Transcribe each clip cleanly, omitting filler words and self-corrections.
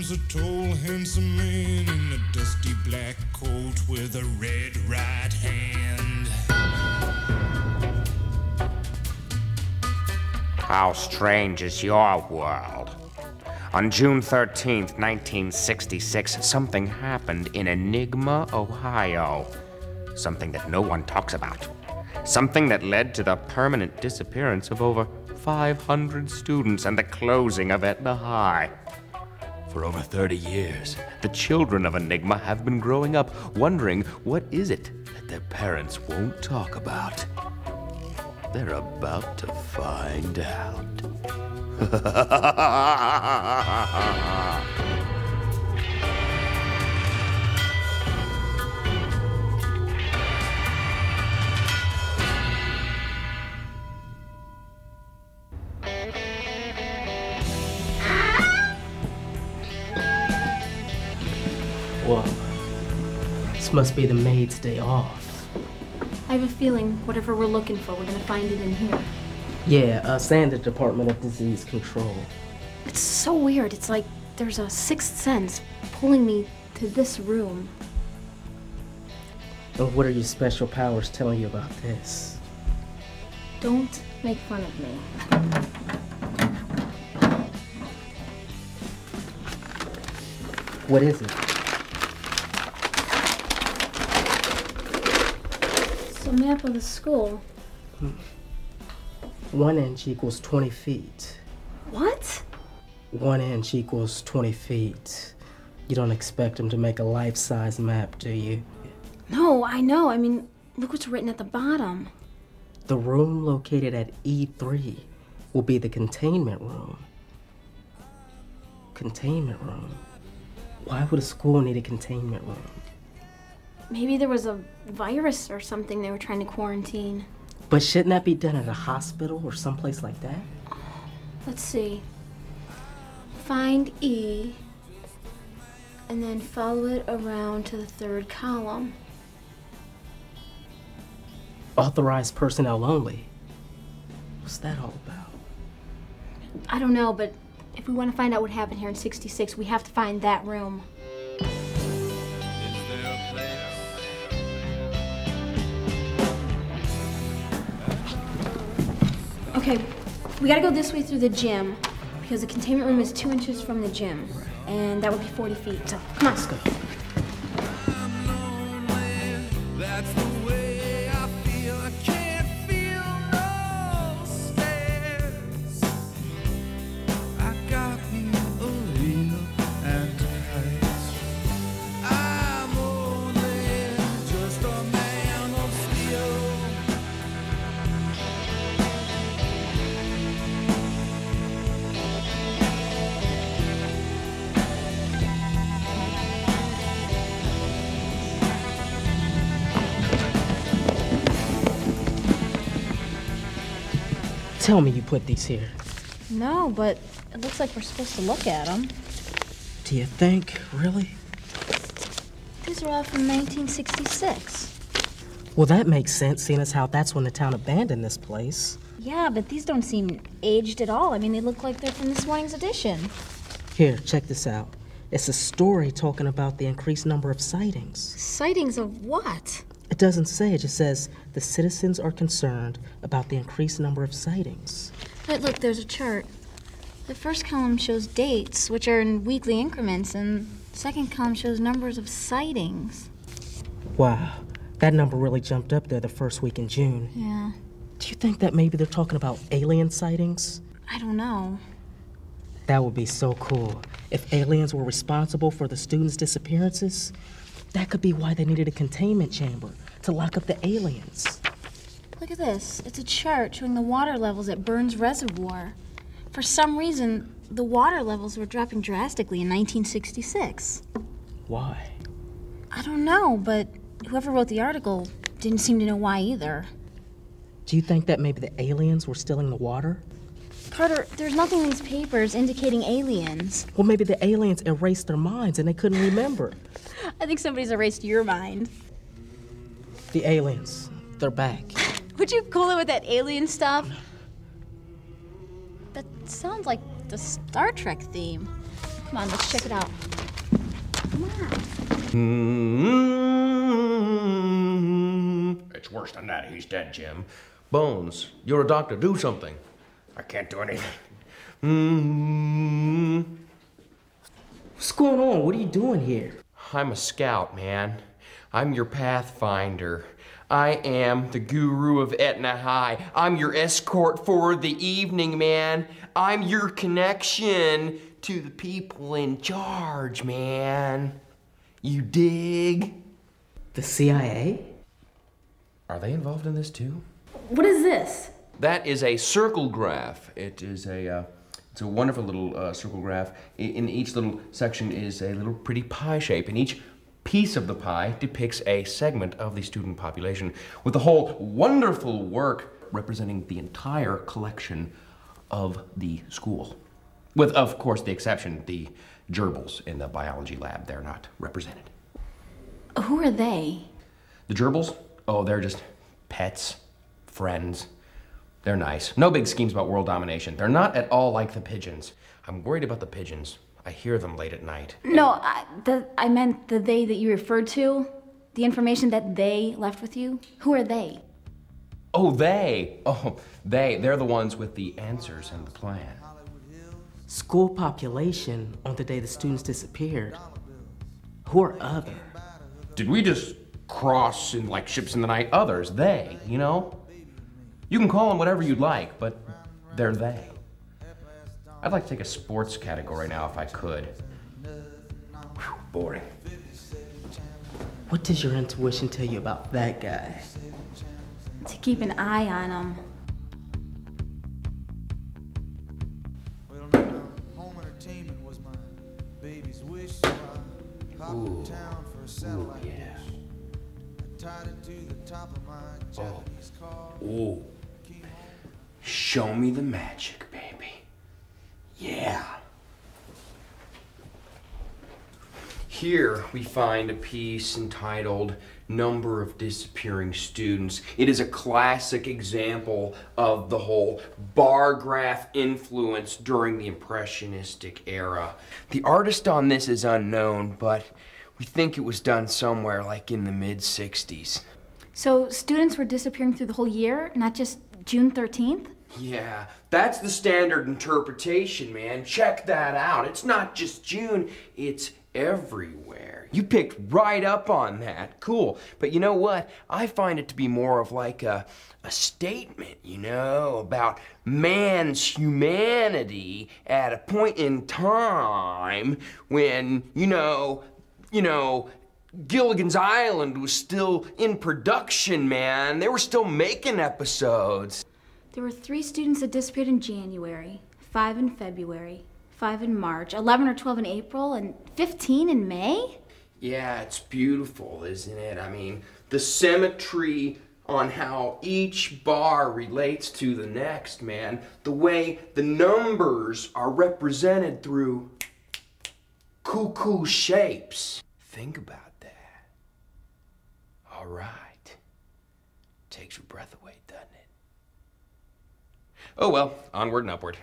comes a tall, handsome man in a dusty black coat with a red right hand. How strange is your world? On June 13th, 1966, something happened in Enigma, Ohio. Something that no one talks about. Something that led to the permanent disappearance of over 500 students and the closing of Etna High. For over 30 years, the children of Enigma have been growing up wondering what is it that their parents won't talk about. They're about to find out. Whoa. This must be the maid's day off. I have a feeling whatever we're looking for, we're gonna find it in here. Yeah, and the Department of Disease Control. It's so weird. It's like there's a sixth sense pulling me to this room. And what are your special powers telling you about this? Don't make fun of me. What is it? It's a map of the school. 1 inch equals 20 feet. What? 1 inch equals 20 feet. You don't expect them to make a life-size map, do you? No, I know. I mean, look what's written at the bottom. The room located at E3 will be the containment room. Containment room? Why would a school need a containment room? Maybe there was a virus or something they were trying to quarantine. But shouldn't that be done at a hospital or someplace like that? Let's see. Find E, and then follow it around to the third column. Authorized personnel only. What's that all about? I don't know, but if we want to find out what happened here in '66, we have to find that room. Okay, we gotta go this way through the gym because the containment room is 2 inches from the gym, and that would be 40 feet. So come on, let's go. That's the way I feel. I can't feel no stress. I got me a real antidote. I'm only just a man of steel. Tell me you put these here. No, but it looks like we're supposed to look at them. Do you think, really? These are all from 1966. Well, that makes sense, seeing as how that's when the town abandoned this place. Yeah, but these don't seem aged at all. I mean, they look like they're from this morning's edition. Here, check this out. It's a story talking about the increased number of sightings. Sightings of what? It doesn't say, it just says the citizens are concerned about the increased number of sightings. But look, there's a chart. The first column shows dates, which are in weekly increments, and the second column shows numbers of sightings. Wow, that number really jumped up there the first week in June. Yeah. Do you think that maybe they're talking about alien sightings? I don't know. That would be so cool. If aliens were responsible for the students' disappearances, that could be why they needed a containment chamber to lock up the aliens. Look at this. It's a chart showing the water levels at Burns Reservoir. For some reason, the water levels were dropping drastically in 1966. Why? I don't know, but whoever wrote the article didn't seem to know why either. Do you think that maybe the aliens were stealing the water? Carter, there's nothing in these papers indicating aliens. Well, maybe the aliens erased their minds and they couldn't remember. I think somebody's erased your mind. The aliens, they're back. Would you cool it with that alien stuff? That sounds like the Star Trek theme. Come on, let's check it out. Come on. It's worse than that. He's dead, Jim. Bones, you're a doctor. Do something. I can't do anything. What's going on? What are you doing here? I'm a scout, man. I'm your pathfinder. I am the guru of Etna High. I'm your escort for the evening, man. I'm your connection to the people in charge, man. You dig? The CIA? Are they involved in this too? What is this? That is a circle graph. It is it's a wonderful little circle graph. In each little section is a little pretty pie shape, and each piece of the pie depicts a segment of the student population, with the whole wonderful work representing the entire collection of the school. With, of course, the exception, the gerbils in the biology lab. They're not represented. Who are they? The gerbils? Oh, they're just pets, friends. They're nice. No big schemes about world domination. They're not at all like the pigeons. I'm worried about the pigeons. I hear them late at night. No, I meant the they that you referred to. The information that they left with you. Who are they? Oh, they. Oh, they're the ones with the answers and the plan. School population on the day the students disappeared. Who are other? Did we just cross in like ships in the night? Others, they, you know? You can call them whatever you'd like, but they're they. I'd like to take a sports category now if I could. Whew, boring. What does your intuition tell you about that guy? To keep an eye on him. Well, now, home entertainment was my baby's wish, so I hopped to town for a satellite dish. I tied it to the top of my Japanese car. Ooh. Show me the magic, baby. Yeah. Here we find a piece entitled Number of Disappearing Students. It is a classic example of the whole bar graph influence during the Impressionistic era. The artist on this is unknown, but we think it was done somewhere like in the mid-60s. So students were disappearing through the whole year, not just June 13th? Yeah, that's the standard interpretation, man. Check that out. It's not just June, it's everywhere. You picked right up on that. Cool. But you know what? I find it to be more of like a statement, you know, about man's humanity at a point in time when, you know, Gilligan's Island was still in production, man. They were still making episodes. There were 3 students that disappeared in January, 5 in February, 5 in March, 11 or 12 in April, and 15 in May? Yeah, it's beautiful, isn't it? I mean, the symmetry on how each bar relates to the next, man. The way the numbers are represented through cuckoo shapes. Think about that. All right. Takes your breath away, doesn't it? Oh well, onward and upward.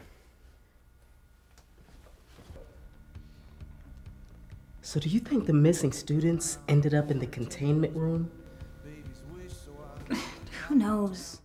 So do you think the missing students ended up in the containment room? Who knows?